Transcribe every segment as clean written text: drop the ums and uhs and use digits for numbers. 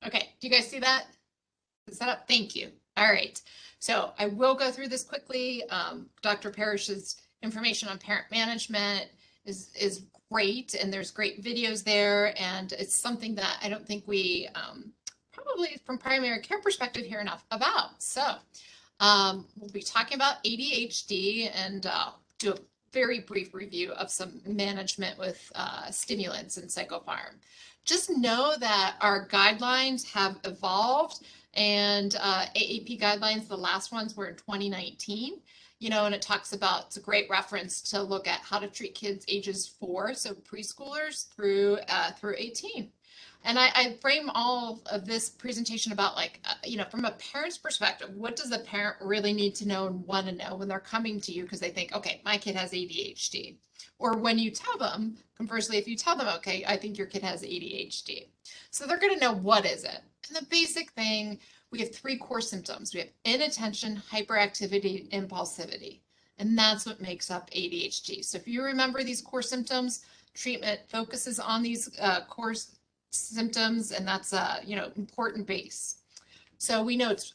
Okay, do you guys see that? Is that up? Thank you. All right. So I will go through this quickly. Dr. Parrish's information on parent management is great, and there's great videos there, and it's something that I don't think we probably from primary care perspective hear enough about. So we'll be talking about ADHD and do a very brief review of some management with stimulants and psychopharm. Just know that our guidelines have evolved, and AAP guidelines, the last ones were in 2019, and it talks about, it's a great reference to look at how to treat kids ages 4, so preschoolers through 18. And I frame all of this presentation about from a parent's perspective, what does the parent really need to know and want to know when they're coming to you because they think, okay, my kid has ADHD. Or when you tell them, conversely, if you tell them, okay, I think your kid has ADHD. So they're going to know what is it. And the basic thing, we have 3 core symptoms. We have inattention, hyperactivity, impulsivity. And that's what makes up ADHD. So if you remember these core symptoms, treatment focuses on these core symptoms, and that's a important base. So we know it's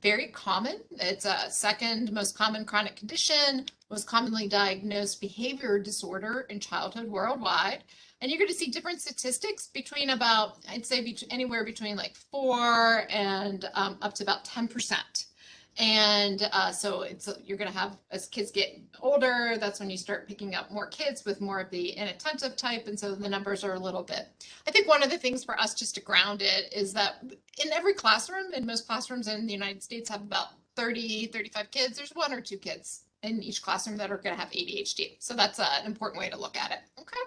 very common. It's a second most common chronic condition, most commonly diagnosed behavior disorder in childhood worldwide. And you're going to see different statistics between about, I'd say anywhere between like 4 and up to about 10%. And so you're going to have, as kids get older, that's when you start picking up more kids with more of the inattentive type. And so the numbers are a little bit. I think one of the things for us just to ground it is that in every classroom, in most classrooms in the United States have about 30, 35 kids. There's 1 or 2 kids in each classroom that are going to have ADHD. So that's an important way to look at it. Okay.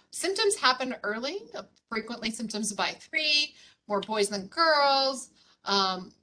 Symptoms happen early, frequently symptoms by 3, more boys than girls.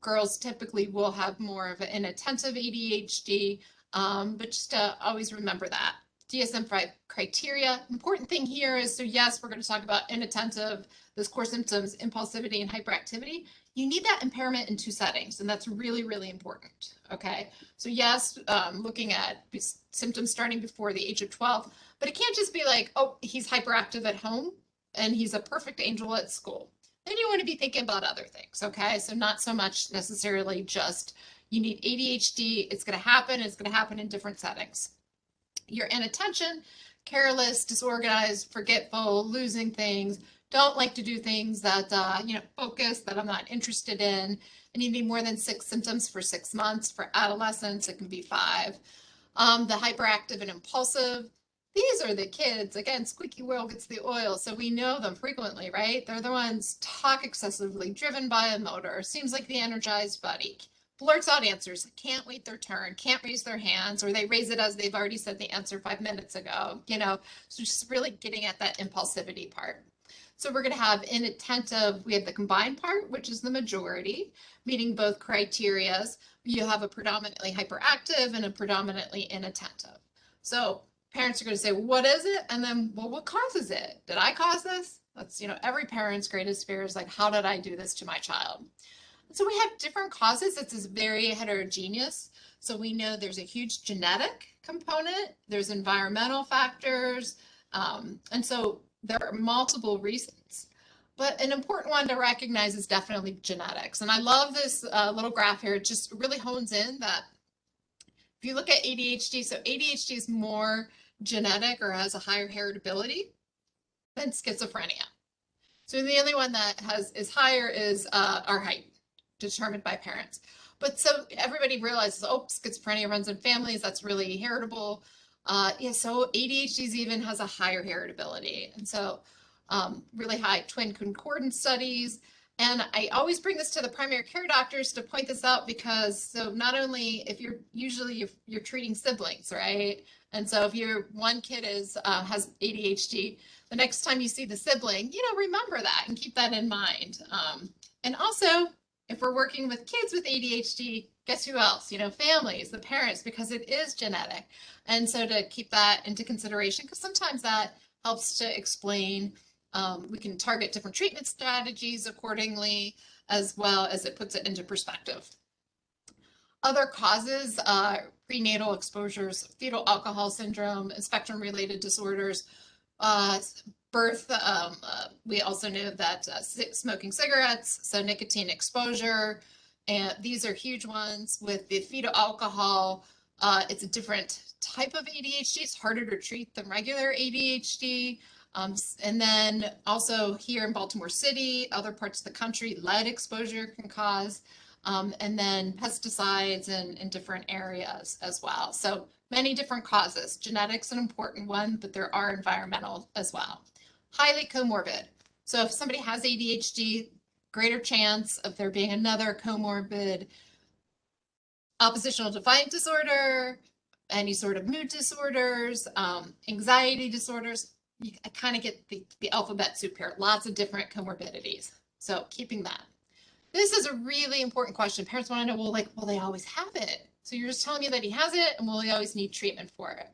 Girls typically will have more of an inattentive ADHD, but just always remember that. DSM-5 criteria. Important thing here is, so yes, we're going to talk about inattentive, those core symptoms, impulsivity, and hyperactivity. You need that impairment in 2 settings, and that's really, really important. Okay, so yes, looking at symptoms starting before the age of 12, but it can't just be like, oh, he's hyperactive at home and he's a perfect angel at school. Then you want to be thinking about other things, okay? So not so much necessarily just you need ADHD, it's going to happen in different settings. Your inattention, careless, disorganized, forgetful, losing things, don't like to do things that, focus, that I'm not interested in, and you need more than 6 symptoms for 6 months. For adolescents, it can be 5. The hyperactive and impulsive, these are the kids, again, squeaky wheel gets the oil, so we know them frequently, right? They're the ones talk excessively, driven by a motor, seems like the energized buddy, blurts out answers, can't wait their turn, can't raise their hands, or they raise it as they've already said the answer 5 minutes ago, so just really getting at that impulsivity part. So we're going to have inattentive, we have the combined part, which is the majority, meeting both criterias. You have a predominantly hyperactive and a predominantly inattentive. So parents are going to say, well, what is it? And then, well, what causes it? Did I cause this? That's, every parent's greatest fear is like, how did I do this to my child? And so we have different causes. It's very heterogeneous. So we know there's a huge genetic component, there's environmental factors, and so there are multiple reasons. But an important one to recognize is definitely genetics. And I love this little graph here. It just really hones in that if you look at ADHD, so ADHD is more genetic or has a higher heritability than schizophrenia. So the only one that is higher is our height, determined by parents. But so everybody realizes, oh, schizophrenia runs in families, that's really heritable. So ADHD even has a higher heritability. And so really high twin concordance studies. And I always bring this to the primary care doctors to point this out because so not only if you're treating siblings, right? And so if your one kid has ADHD, the next time you see the sibling, remember that and keep that in mind. And also, if we're working with kids with ADHD, guess who else? Families, the parents, because it is genetic. And so to keep that into consideration, because sometimes that helps to explain, we can target different treatment strategies accordingly, as well as it puts it into perspective. Other causes, prenatal exposures, fetal alcohol syndrome, spectrum-related disorders, birth, we also know that smoking cigarettes, so nicotine exposure, and these are huge ones. With the fetal alcohol, it's a different type of ADHD. It's harder to treat than regular ADHD. And then also here in Baltimore City, other parts of the country, lead exposure can cause, and then pesticides in different areas as well. So many different causes. Genetics an important one, but there are environmental as well. Highly comorbid. So if somebody has ADHD, greater chance of there being another comorbid oppositional defiant disorder, any sort of mood disorders, anxiety disorders. I kind of get the alphabet soup here. Lots of different comorbidities. So keeping that. This is a really important question. Parents want to know, well, like, will they always have it? So you're just telling me that he has it, and will he always need treatment for it?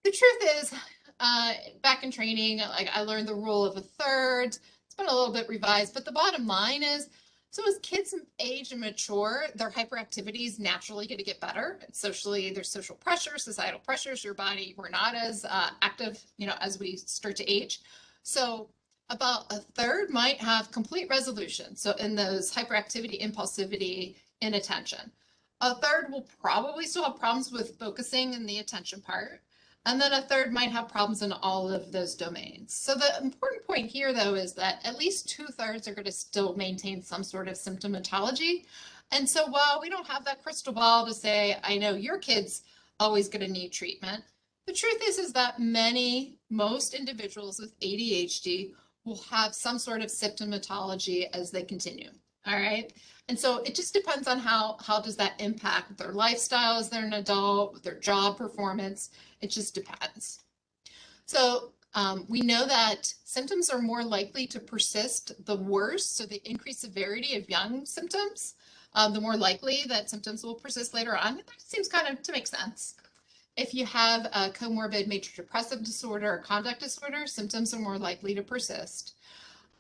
The truth is, back in training, like I learned the rule of a third. It's been a little bit revised, but the bottom line is, so as kids age and mature, their hyperactivity is naturally going to get better. And socially, there's social pressures, societal pressures. Your body, we're not as active, as we start to age. So about a third might have complete resolution. So in those hyperactivity, impulsivity, inattention. A third will probably still have problems with focusing in the attention part. And then a third might have problems in all of those domains. So the important point here, though, is that at least 2/3 are going to still maintain some sort of symptomatology. And so while we don't have that crystal ball to say, I know your kid's always going to need treatment, the truth is that most individuals with ADHD will have some sort of symptomatology as they continue. All right. And so it just depends on how does that impact their lifestyle as they're an adult, their job performance. It just depends. So we know that symptoms are more likely to persist the worse. So the increased severity of young symptoms, the more likely that symptoms will persist later on. That seems kind of to make sense. If you have a comorbid major depressive disorder or conduct disorder, symptoms are more likely to persist.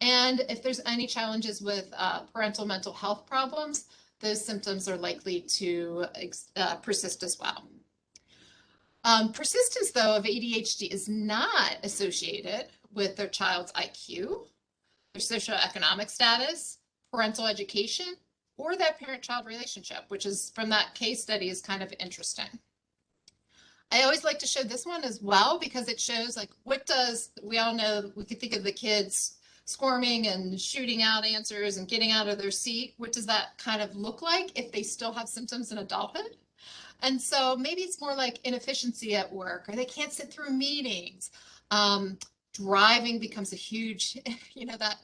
And if there's any challenges with parental mental health problems, those symptoms are likely to persist as well. Persistence, though, of ADHD is not associated with their child's IQ, their socioeconomic status, parental education, or that parent-child relationship, which is from that case study is kind of interesting. I always like to show this one as well because it shows like we all know, we could think of the kids squirming and shooting out answers and getting out of their seat. What does that kind of look like if they still have symptoms in adulthood? And so maybe it's more like inefficiency at work, or they can't sit through meetings. Driving becomes a huge, that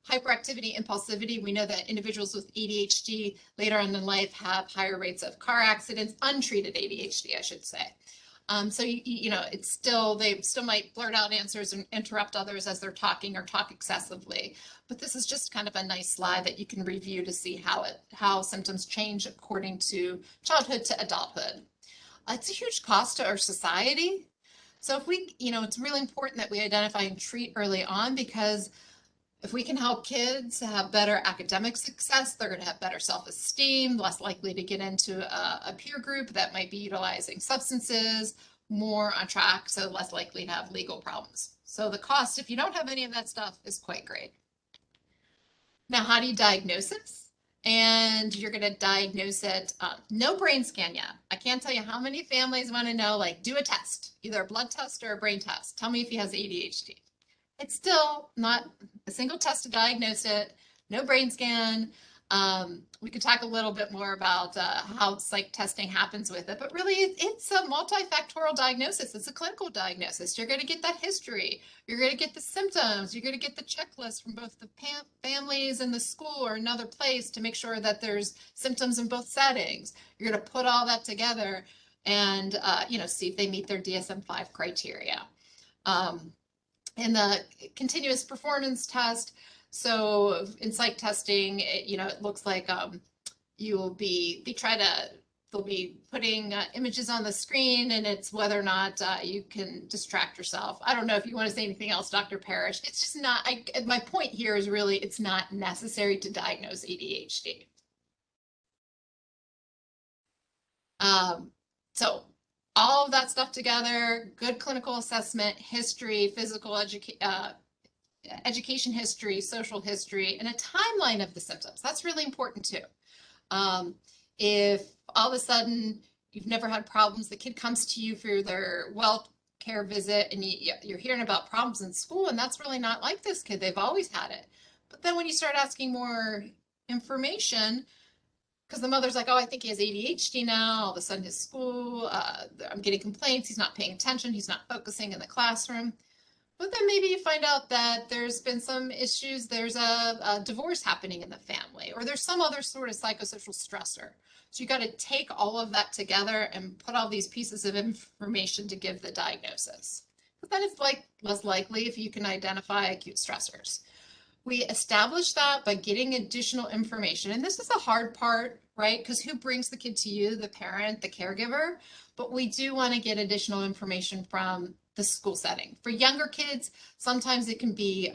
hyperactivity, impulsivity. We know that individuals with ADHD later on in life have higher rates of car accidents, untreated ADHD, I should say. So, they still might blurt out answers and interrupt others as they're talking or talk excessively. But this is just kind of a nice slide that you can review to see how symptoms change according to childhood to adulthood. It's a huge cost to our society. So if it's really important that we identify and treat early on, because if we can help kids have better academic success, they're going to have better self-esteem, less likely to get into a peer group that might be utilizing substances, more on track, so less likely to have legal problems. So the cost, if you don't have any of that stuff, is quite great. Now, how do you diagnose this? And you're going to diagnose it, no brain scan yet. I can't tell you how many families want to know, like, do a test, either a blood test or a brain test. Tell me if he has ADHD. It's still not a single test to diagnose it, no brain scan. We could talk a little bit more about how psych testing happens with it, but really it's a multifactorial diagnosis. It's a clinical diagnosis. You're going to get that history. You're going to get the symptoms. You're going to get the checklist from both the families and the school or another place to make sure that there's symptoms in both settings. You're going to put all that together and, see if they meet their DSM-5 criteria. In the continuous performance test, so in psych testing, it looks like they'll be putting images on the screen, and it's whether or not you can distract yourself. I don't know if you want to say anything else, Dr. Parrish. It's just not, my point here is really it's not necessary to diagnose ADHD. So all of that stuff together, good clinical assessment, history, education history, social history, and a timeline of the symptoms. That's really important too. If all of a sudden you've never had problems, the kid comes to you for their well care visit and you're hearing about problems in school, and that's really not like this kid. They've always had it. But then when you start asking more information, because the mother's like, oh, I think he has ADHD now. All of a sudden his school, I'm getting complaints. He's not paying attention. He's not focusing in the classroom. But then maybe you find out that there's been some issues. There's a divorce happening in the family, or there's some other sort of psychosocial stressor. So you got to take all of that together and put all these pieces of information to give the diagnosis. But then it's like less likely if you can identify acute stressors. We establish that by getting additional information. And this is the hard part, right? Because who brings the kid to you? The parent, the caregiver. But we do want to get additional information from the school setting. For younger kids, sometimes it can be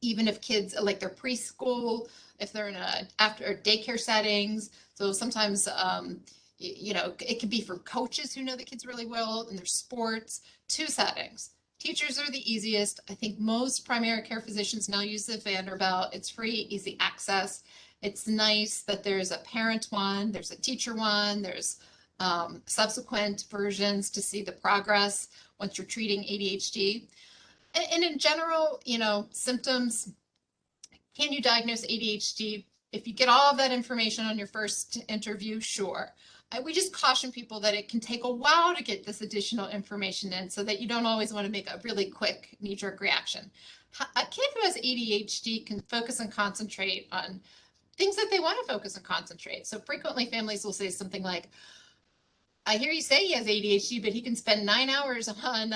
even if kids like their preschool, if they're in a after or daycare settings. So sometimes it could be for coaches who know the kids really well in their sports. Two settings. Teachers are the easiest. I think most primary care physicians now use the Vanderbilt. It's free, easy access. It's nice that there's a parent one, there's a teacher one, there's subsequent versions to see the progress once you're treating ADHD. And in general, symptoms, can you diagnose ADHD? If you get all of that information on your first interview, sure. We just caution people that it can take a while to get this additional information in, so that you don't always want to make a really quick knee-jerk reaction. A kid who has ADHD can focus and concentrate on things that they want to focus and concentrate. So frequently families will say something like, I hear you say he has ADHD, but he can spend 9 hours on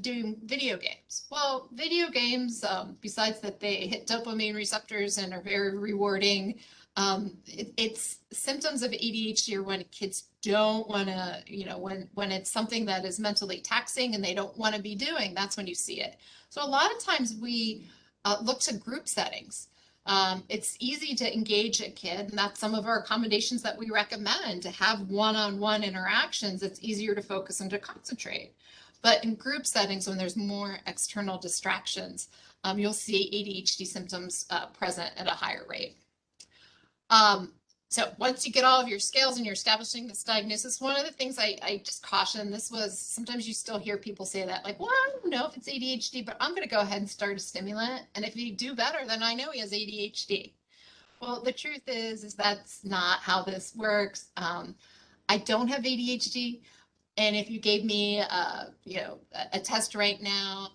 doing video games. Well, video games, besides that they hit dopamine receptors and are very rewarding, it's symptoms of ADHD are when kids don't want to, when it's something that is mentally taxing and they don't want to be doing, that's when you see it. So a lot of times we look to group settings. It's easy to engage a kid, and that's some of our accommodations that we recommend, to have one-on-one interactions. It's easier to focus and to concentrate. But in group settings, when there's more external distractions, you'll see ADHD symptoms present at a higher rate. So once you get all of your scales and you're establishing this diagnosis, one of the things I just caution, this was, sometimes you still hear people say that, like, well, I don't know if it's ADHD, but I'm going to go ahead and start a stimulant. And if you do better, then I know he has ADHD. Well, the truth is that's not how this works. I don't have ADHD. And if you gave me, a test right now,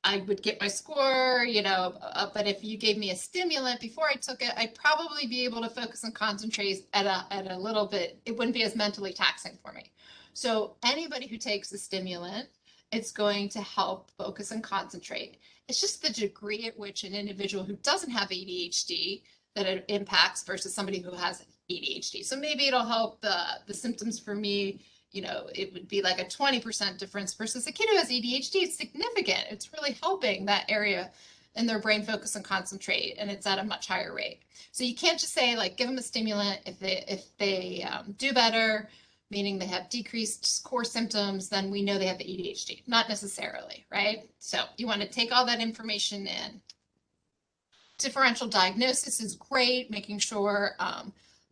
I would get my score, but if you gave me a stimulant before I took it, I'd probably be able to focus and concentrate at a little bit. It wouldn't be as mentally taxing for me. So anybody who takes a stimulant, it's going to help focus and concentrate. It's just the degree at which an individual who doesn't have ADHD that it impacts versus somebody who has ADHD. So maybe it'll help the symptoms for me. It would be like a 20% difference versus a kid who has ADHD. It's significant. It's really helping that area in their brain focus and concentrate, and it's at a much higher rate. So you can't just say, like, give them a stimulant. If they do better, meaning they have decreased core symptoms, then we know they have ADHD. Not necessarily, right? So you want to take all that information in. Differential diagnosis is great, making sure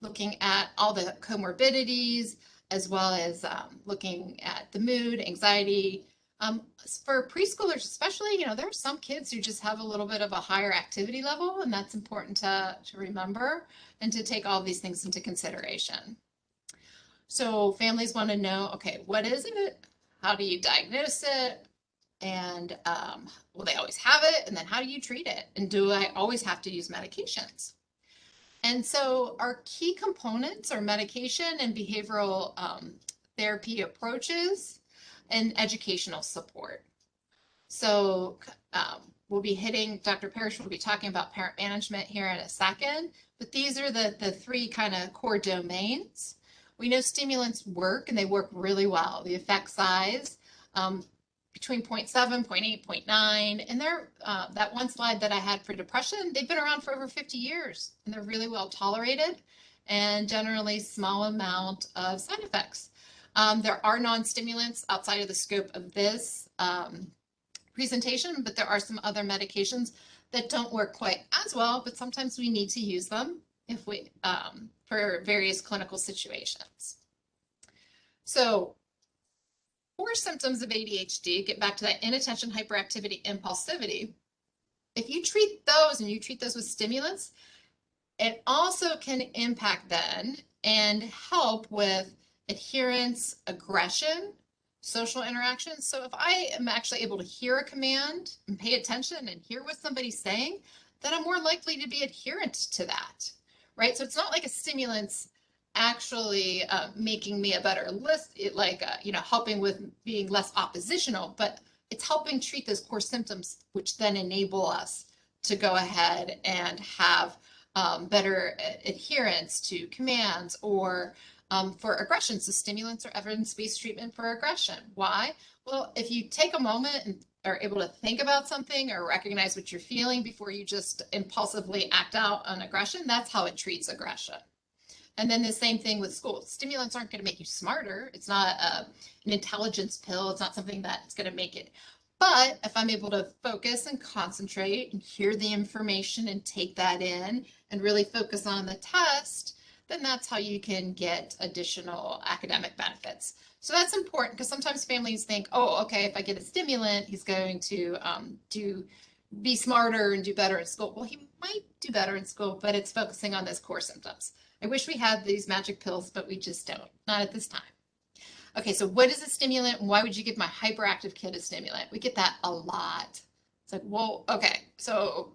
looking at all the comorbidities, as well as looking at the mood, anxiety. For preschoolers especially, there are some kids who just have a little bit of a higher activity level, and that's important to remember and to take all these things into consideration. So families want to know, okay, what is it? How do you diagnose it? And will they always have it? And then how do you treat it? And do I always have to use medications? And so our key components are medication and behavioral therapy approaches and educational support. So we'll be hitting, Dr. Parrish will be talking about parent management here in a second, but these are the three kind of core domains. We know stimulants work, and they work really well. The effect size between 0.7, 0.8, 0.9, and they're that one slide that I had for depression, they've been around for over 50 years, and they're really well tolerated. and generally small amount of side effects. There are non-stimulants outside of the scope of this presentation, but there are some other medications that don't work quite as well, but sometimes we need to use them if we for various clinical situations. So for symptoms of ADHD, get back to that inattention, hyperactivity, impulsivity. If you treat those and you treat those with stimulants, it also can impact then and help with adherence, aggression, social interactions. So if I am actually able to hear a command and pay attention and hear what somebody's saying, then I'm more likely to be adherent to that, right? So it's not like a stimulant's actually making me a better list, helping with being less oppositional, but it's helping treat those core symptoms, which then enable us to go ahead and have better adherence to commands or for aggression. So stimulants are evidence-based treatment for aggression. Why? Well, if you take a moment and are able to think about something or recognize what you're feeling before you just impulsively act out on aggression, that's how it treats aggression. And then the same thing with school. Stimulants aren't going to make you smarter. It's not an intelligence pill. It's not something that's going to make it. But if I'm able to focus and concentrate and hear the information and take that in and really focus on the test, then that's how you can get additional academic benefits. So that's important because sometimes families think, oh, okay, if I get a stimulant, he's going to be smarter and do better in school. Well, he might do better in school, but it's focusing on those core symptoms. I wish we had these magic pills, but we just don't, not at this time. Okay, so what is a stimulant? Why would you give my hyperactive kid a stimulant? We get that a lot. It's like, well, okay, so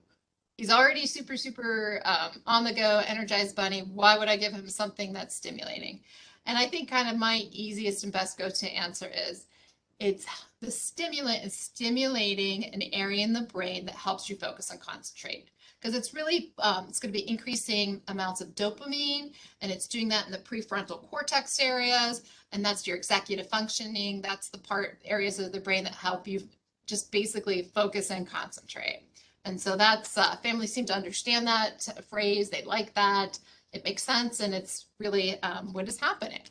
he's already super on the go, energized bunny. Why would I give him something that's stimulating? And I think kind of my easiest and best go-to answer is it's the stimulant is stimulating an area in the brain that helps you focus and concentrate. Because it's really, it's going to be increasing amounts of dopamine, and it's doing that in the prefrontal cortex areas, and that's your executive functioning. That's the areas of the brain that help you just basically focus and concentrate. And so that's, families seem to understand that phrase. They like that. It makes sense, and it's really what is happening.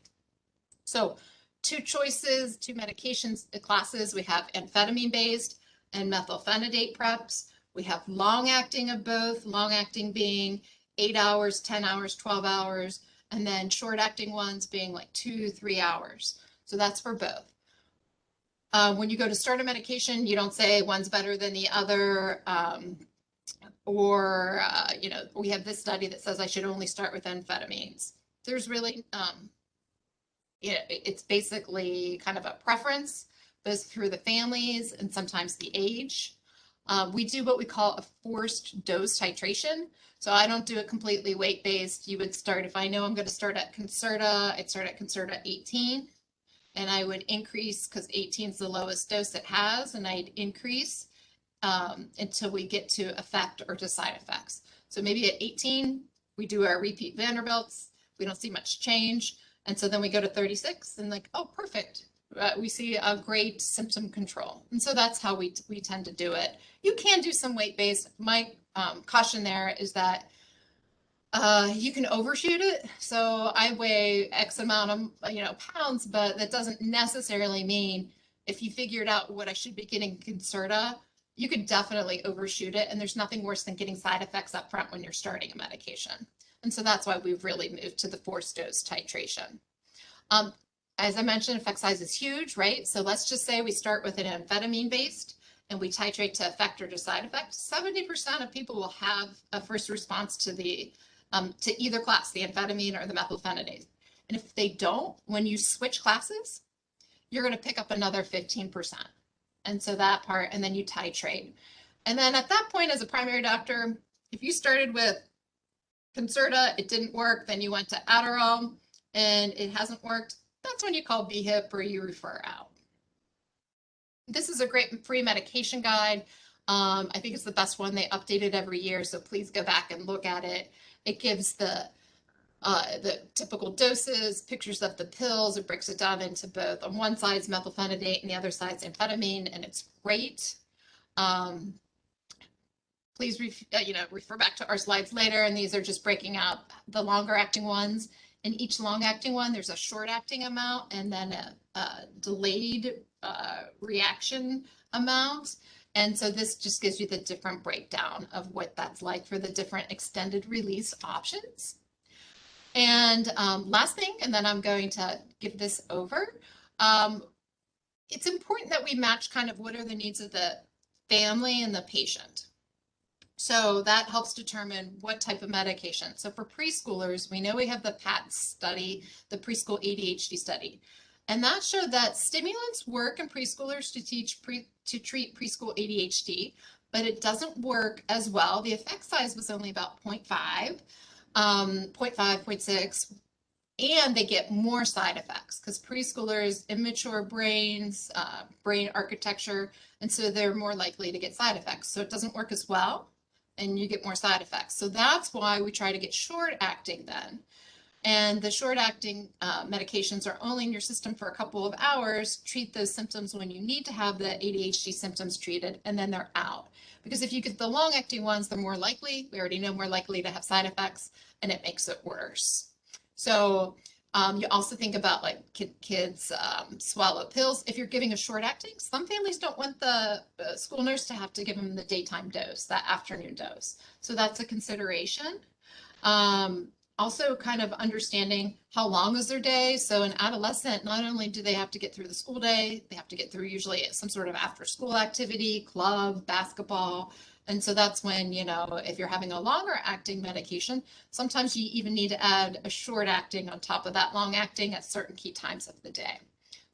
So two choices, two medications classes. We have amphetamine-based and methylphenidate preps. We have long-acting of both, long-acting being 8 hours, 10 hours, 12 hours, and then short-acting ones being like 2-3 hours. So that's for both. When you go to start a medication, you don't say one's better than the other, we have this study that says I should only start with amphetamines. There's really, it's basically kind of a preference, both through the families and sometimes the age. We do what we call a forced dose titration. So I don't do it completely weight-based. You would start, if I know I'm going to start at Concerta, I'd start at Concerta 18, and I would increase because 18 is the lowest dose it has, and I'd increase until we get to effect or to side effects. So maybe at 18, we do our repeat Vanderbilts. We don't see much change. And so then we go to 36 and like, oh, perfect. We see a great symptom control. And so that's how we tend to do it. You can do some weight-based. My caution there is that you can overshoot it. So I weigh X amount of pounds, but that doesn't necessarily mean if you figured out what I should be getting Concerta, you could definitely overshoot it. And there's nothing worse than getting side effects up front when you're starting a medication. And so that's why we've really moved to the forced dose titration. As I mentioned, effect size is huge, right? So let's just say we start with an amphetamine-based and we titrate to effect or to side effect. 70% of people will have a first response to the to either class, the amphetamine or the methylphenidate. And if they don't, when you switch classes, you're going to pick up another 15%. And so that part, and then you titrate. And then at that point, as a primary doctor, if you started with Concerta, it didn't work, then you went to Adderall, and it hasn't worked, that's when you call BHIPP or you refer out. This is a great free medication guide. I think it's the best one. They update it every year, so please go back and look at it. It gives the typical doses, pictures of the pills. It breaks it down into both. On one side is methylphenidate and the other side is amphetamine, and it's great. please refer back to our slides later, and these are just breaking out the longer acting ones. In each long acting one, there's a short acting amount and then a delayed reaction amount. And so this just gives you the different breakdown of what that's like for the different extended release options. And last thing, and then I'm going to give this over. It's important that we match kind of what are the needs of the family and the patient. So that helps determine what type of medication. So for preschoolers, we know we have the PAT study, the preschool ADHD study. And that showed that stimulants work in preschoolers to treat preschool ADHD, but it doesn't work as well. The effect size was only about 0.5, 0.6, and they get more side effects because preschoolers, immature brains, brain architecture, and so they're more likely to get side effects. So it doesn't work as well, and you get more side effects. So that's why we try to get short acting then. And the short acting medications are only in your system for a couple of hours, treat those symptoms when you need to have the ADHD symptoms treated, and then they're out. Because if you get the long acting ones, they're more likely, we already know, more likely to have side effects, and it makes it worse. So you also think about like kids swallow pills. If you're giving a short acting, some families don't want the school nurse to have to give them the daytime dose, that afternoon dose. So that's a consideration. Also kind of understanding how long is their day. So an adolescent, not only do they have to get through the school day, they have to get through usually some sort of after school activity, club, basketball. And so that's when, if you're having a longer acting medication, sometimes you even need to add a short acting on top of that long acting at certain key times of the day.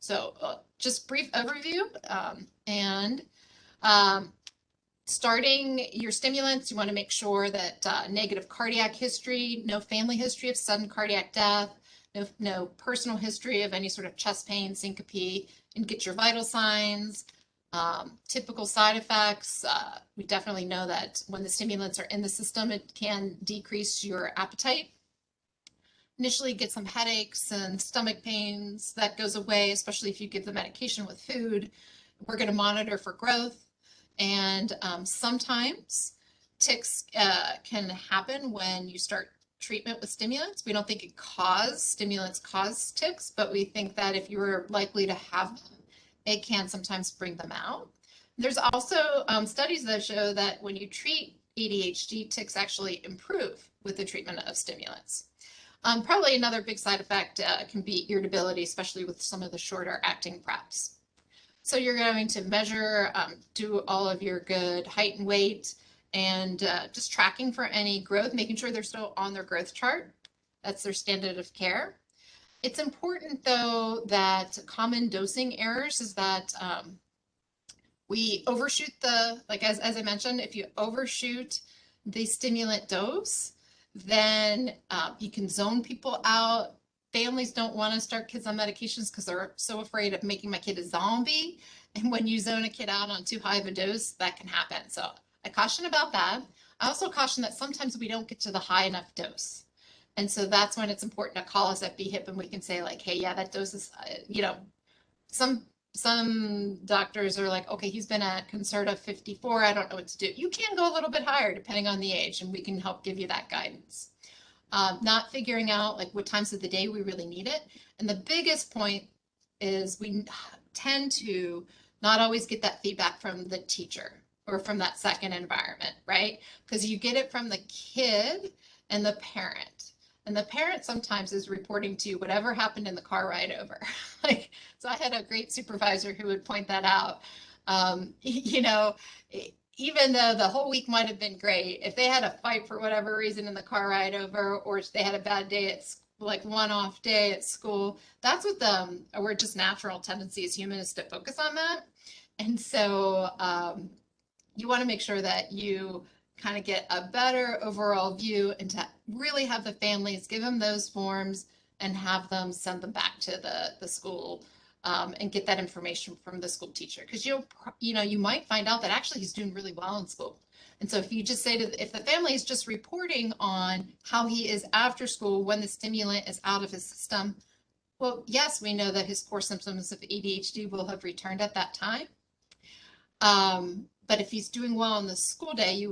So just brief overview starting your stimulants, you want to make sure that negative cardiac history, no family history of sudden cardiac death, no personal history of any sort of chest pain, syncope, and get your vital signs. Typical side effects, we definitely know that when the stimulants are in the system, it can decrease your appetite. Initially get some headaches and stomach pains. That goes away, especially if you give the medication with food. We're going to monitor for growth. And sometimes tics can happen when you start treatment with stimulants. We don't think stimulants cause tics, but we think that if you're likely to have them, it can sometimes bring them out. There's also studies that show that when you treat ADHD, tics actually improve with the treatment of stimulants. Probably another big side effect can be irritability, especially with some of the shorter acting preps. So you're going to measure, do all of your good height and weight, and just tracking for any growth, making sure they're still on their growth chart. That's their standard of care. It's important, though, that common dosing errors is that we overshoot as I mentioned, if you overshoot the stimulant dose, then you can zone people out. Families don't want to start kids on medications because they're so afraid of making my kid a zombie. And when you zone a kid out on too high of a dose, that can happen. So I caution about that. I also caution that sometimes we don't get to the high enough dose. And so that's when it's important to call us at BHIPP and we can say like, hey, yeah, that dose is, some doctors are like, okay, he's been at Concerta 54. I don't know what to do. You can go a little bit higher depending on the age, and we can help give you that guidance. Not figuring out like what times of the day we really need it. And the biggest point is we tend to not always get that feedback from the teacher or from that second environment, right? Because you get it from the kid and the parent. And the parent sometimes is reporting to you whatever happened in the car ride over. So I had a great supervisor who would point that out. Even though the whole week might have been great, if they had a fight for whatever reason in the car ride over, or if they had a bad day at like one off day at school, that's what we're just natural tendency as humans to focus on that. And so you want to make sure that you kind of get a better overall view and to really have the families give them those forms and have them send them back to the school and get that information from the school teacher. Because you might find out that actually he's doing really well in school. And so if you just say if the family is just reporting on how he is after school when the stimulant is out of his system, well, yes, we know that his core symptoms of ADHD will have returned at that time. But if he's doing well on the school day,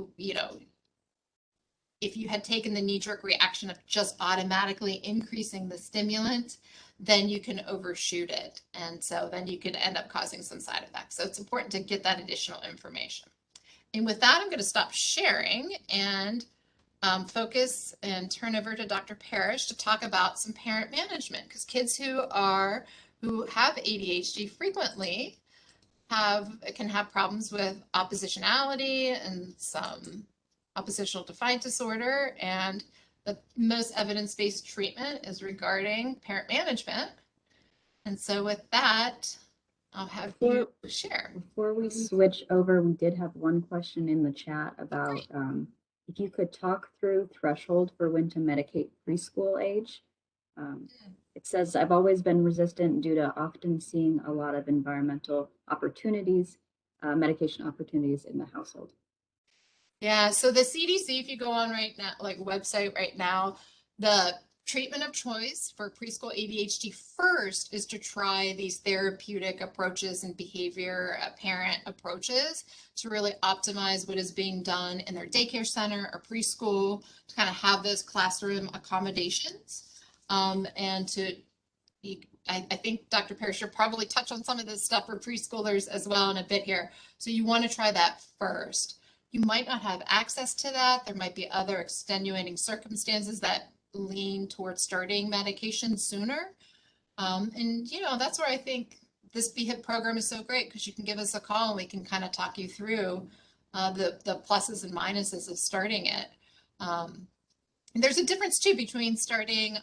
if you had taken the knee-jerk reaction of just automatically increasing the stimulant, then you can overshoot it. And so then you could end up causing some side effects. So it's important to get that additional information. And with that, I'm going to stop sharing and focus and turn over to Dr. Parrish to talk about some parent management, because kids who have ADHD frequently can have problems with oppositionality and some oppositional defiant disorder, and the most evidence-based treatment is regarding parent management. And so with that, I'll have you share. Before we switch over, we did have one question in the chat about if you could talk through threshold for when to medicate preschool age. It says, I've always been resistant due to often seeing a lot of environmental opportunities, medication opportunities in the household. Yeah, so the CDC, if you go on right now, like website right now, the treatment of choice for preschool ADHD first is to try these therapeutic approaches and behavior parent approaches to really optimize what is being done in their daycare center or preschool, to kind of have those classroom accommodations. And I think Dr. Parrish will probably touch on some of this stuff for preschoolers as well in a bit here. So you want to try that first. You might not have access to that. There might be other extenuating circumstances that lean towards starting medication sooner. And, that's where I think this BHIPP program is so great, because you can give us a call and we can kind of talk you through the pluses and minuses of starting it. And there's a difference, too, between starting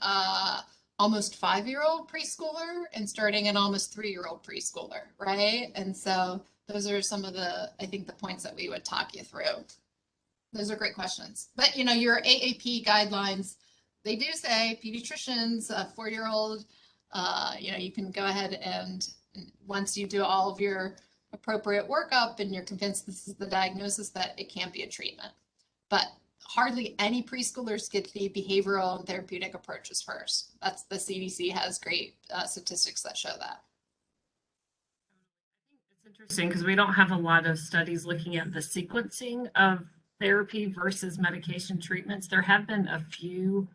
almost 5-year-old preschooler and starting an almost 3-year-old preschooler, right? And so those are some of the points that we would talk you through. Those are great questions. But, your AAP guidelines, they do say pediatricians, a 4-year-old, you can go ahead and once you do all of your appropriate workup and you're convinced this is the diagnosis, that it can't be a treatment. But hardly any preschoolers get the behavioral and therapeutic approaches first. That's the CDC has great statistics that show that. It's interesting because we don't have a lot of studies looking at the sequencing of therapy versus medication treatments. There have been a few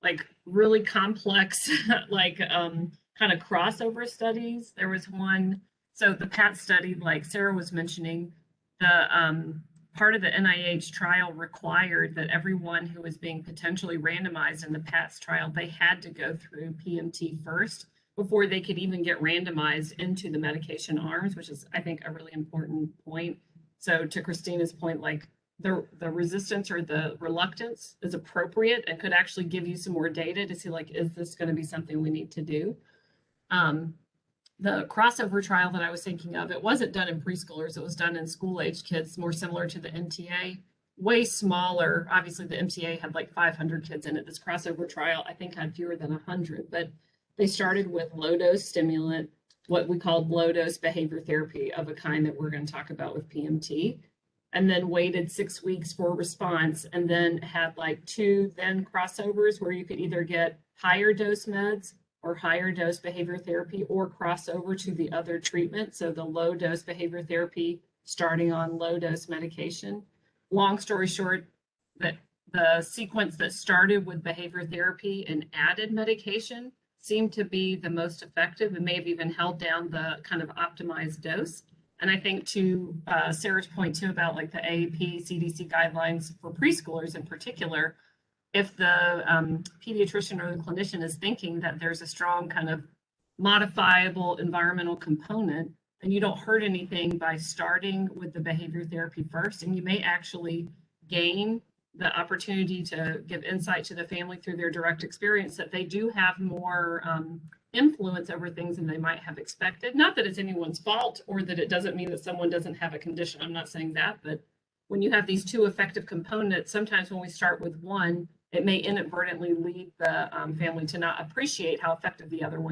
like really complex, kind of crossover studies. There was one, so the PAT study, like Sarah was mentioning, the part of the NIH trial required that everyone who was being potentially randomized in the PATS trial, they had to go through PMT first before they could even get randomized into the medication arms, which is, I think, a really important point. So to Christina's point, like the resistance or the reluctance is appropriate and could actually give you some more data to see, like, is this going to be something we need to do? The crossover trial that I was thinking of, it wasn't done in preschoolers. It was done in school-age kids, more similar to the MTA, way smaller. Obviously, the MTA had like 500 kids in it. This crossover trial, I think, had fewer than 100. But they started with low-dose stimulant, what we called low-dose behavior therapy of a kind that we're going to talk about with PMT, and then waited 6 weeks for a response, and then had like 2 then crossovers where you could either get higher dose meds or higher dose behavior therapy or cross over to the other treatment. So the low dose behavior therapy starting on low dose medication. Long story short, that the sequence that started with behavior therapy and added medication seemed to be the most effective and may have even held down the kind of optimized dose. And I think to Sarah's point too about like the AAP CDC guidelines for preschoolers in particular, if the pediatrician or the clinician is thinking that there's a strong kind of modifiable environmental component, then you don't hurt anything by starting with the behavior therapy first, and you may actually gain the opportunity to give insight to the family through their direct experience that they do have more influence over things than they might have expected. Not that it's anyone's fault or that it doesn't mean that someone doesn't have a condition. I'm not saying that, but when you have these 2 effective components, sometimes when we start with one, it may inadvertently lead the family to not appreciate how effective the other one